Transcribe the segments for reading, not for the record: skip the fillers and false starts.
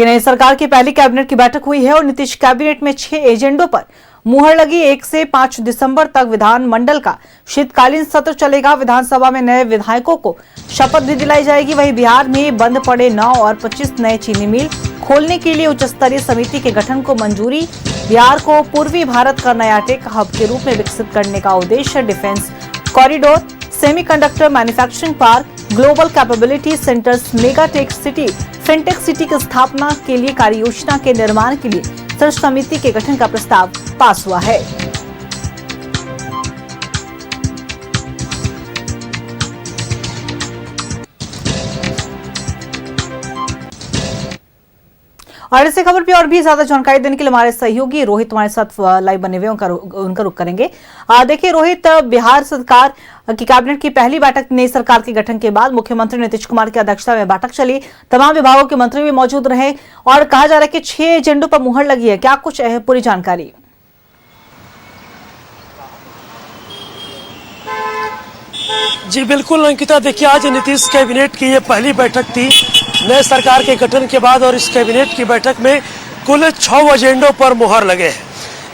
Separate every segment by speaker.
Speaker 1: नई सरकार की पहली कैबिनेट की बैठक हुई है और नीतीश कैबिनेट में 6 एजेंडों पर मुहर लगी। 1 से 5 दिसंबर तक विधानमंडल का शीतकालीन सत्र चलेगा। विधानसभा में नए विधायकों को शपथ भी दिलाई जाएगी। वहीं बिहार में बंद पड़े 9 और 25 नए चीनी मिल खोलने के लिए उच्च स्तरीय समिति के गठन को मंजूरी। बिहार को पूर्वी भारत का नया टेक हब के रूप में विकसित करने का उद्देश्य। Defence corridor, semiconductor manufacturing park, global capability centres, mega tech city, fintech city की स्थापना के लिए कार्य योजना के निर्माण के लिए सर्च समिति के गठन का प्रस्ताव पास हुआ है। और इसी खबर पे और भी ज्यादा जानकारी देने के लिए हमारे सहयोगी रोहित हमारे साथ लाइव बने हुए उनका रुख करेंगे। देखिए रोहित, बिहार सरकार की कैबिनेट की पहली बैठक नई सरकार के गठन के बाद मुख्यमंत्री नीतीश कुमार की अध्यक्षता में बैठक चली। तमाम विभागों के मंत्री भी मौजूद रहे और कहा जा रहा है कि 6 एजेंडों पर मुहर लगी है। क्या कुछ है पूरी जानकारी?
Speaker 2: जी बिल्कुल अंकिता, देखिए आज नीतीश कैबिनेट की ये पहली बैठक थी नए सरकार के गठन के बाद और इस कैबिनेट की बैठक में कुल 6 एजेंडों पर मुहर लगे हैं।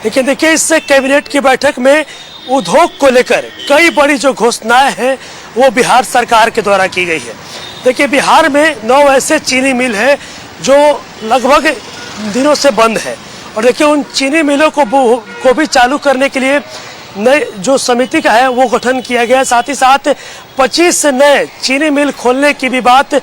Speaker 2: लेकिन देखिए इस कैबिनेट की बैठक में उद्योग को लेकर कई बड़ी जो घोषणाएं हैं वो बिहार सरकार के द्वारा की गई है। देखिए बिहार में 9 ऐसे चीनी मिल है जो लगभग दिनों से बंद है और देखिए उन चीनी मिलों को भी चालू करने के लिए नए जो समिति का है वो गठन किया गया है। साथ ही साथ 25 नए चीनी मिल खोलने की भी बात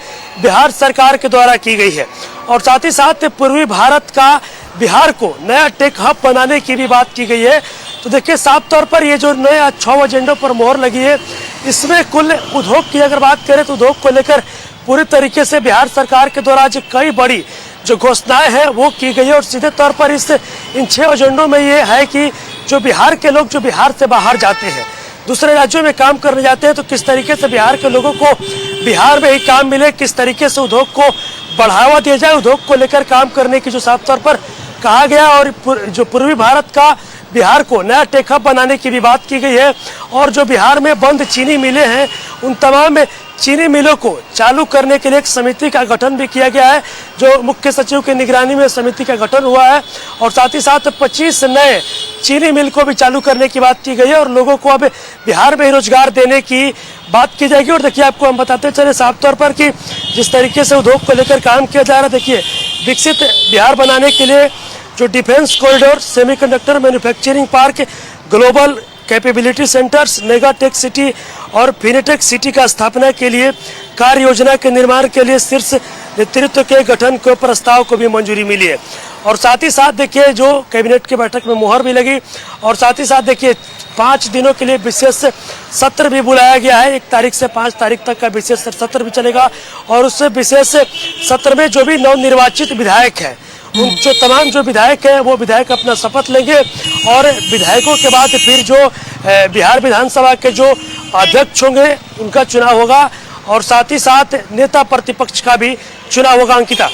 Speaker 2: बिहार सरकार के द्वारा की गई है और साथ ही साथ पूर्वी भारत का बिहार को नया टेक हब बनाने की भी बात की गई है। तो देखिए साफ तौर पर ये जो नए 6 एजेंडों पर मोहर लगी है, इसमें कुल उद्योग की अगर बात करें तो उद्योग को लेकर पूरी तरीके से बिहार सरकार के द्वारा आज कई बड़ी जो घोषणाएं हैं वो की गई है और सीधे तौर पर इन 6 एजेंडों में ये है कि जो बिहार के लोग जो बिहार से बाहर जाते हैं, दूसरे राज्यों में काम करने जाते हैं, तो किस तरीके से बिहार के लोगों को बिहार में ही काम मिले, किस तरीके से उद्योग को बढ़ावा दिया जाए, उद्योग को लेकर काम करने की जो साफ तौर पर कहा गया और जो पूर्वी भारत का बिहार को नया टेक हब बनाने की भी बात की गई है। और जो बिहार में बंद चीनी मिलें हैं उन तमाम चीनी मिलों को चालू करने के लिए एक समिति का गठन भी किया गया है, जो मुख्य सचिव की निगरानी में समिति का गठन हुआ है और साथ ही साथ 25 नए चीनी मिल को भी चालू करने की बात की गई है और लोगों को अब बिहार में रोजगार देने की बात की जाएगी। और देखिए आपको हम बताते चले साफ तौर पर कि जिस तरीके से उद्योग को लेकर काम किया जा रहा है, देखिए विकसित बिहार बनाने के लिए जो defence corridor, semiconductor manufacturing park, global capability centres, mega tech city और फिनटेक सिटी का स्थापना के लिए कार्य योजना के निर्माण के लिए शीर्ष नेतृत्व के गठन के प्रस्ताव को भी मंजूरी मिली है। और साथ ही साथ देखिए जो कैबिनेट की बैठक में मुहर भी लगी और साथ ही साथ देखिए 5 दिनों के लिए विशेष सत्र भी बुलाया गया है। 1 तारीख से 5 तारीख तक का विशेष सत्र भी चलेगा और उस विशेष सत्र में जो भी नवनिर्वाचित विधायक है, उन जो तमाम जो विधायक हैं वो विधायक अपना शपथ लेंगे और विधायकों के बाद फिर जो बिहार विधानसभा के जो अध्यक्ष होंगे उनका चुनाव होगा और साथ ही साथ नेता प्रतिपक्ष का भी चुनाव होगा। अंकिता।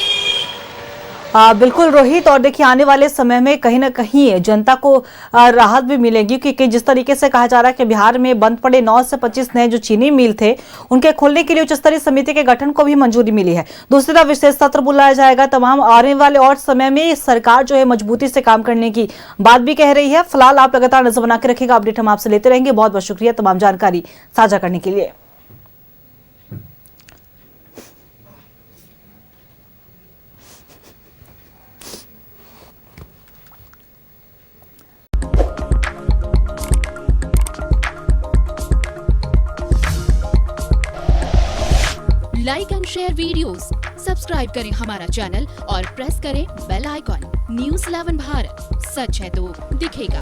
Speaker 1: बिल्कुल रोहित, और देखिए आने वाले समय में कहीं ना कहीं जनता को राहत भी मिलेगी क्योंकि जिस तरीके से कहा जा रहा है कि बिहार में बंद पड़े 9 से 25 नए जो चीनी मिल थे उनके खोलने के लिए उच्च स्तरीय समिति के गठन को भी मंजूरी मिली है। दूसरी तरफ विशेष सत्र बुलाया जाएगा। तमाम आने वाले और समय में सरकार जो है मजबूती से काम करने की बात भी कह रही है। फिलहाल आप लगातार नजर बना के रखिएगा, अपडेट हम आपसे लेते रहेंगे। बहुत बहुत शुक्रिया तमाम जानकारी साझा करने के लिए।
Speaker 3: Like and share videos, subscribe करें हमारा चैनल और प्रेस करें बेल आइकॉन। न्यूज़ 11 भारत, सच है तो दिखेगा।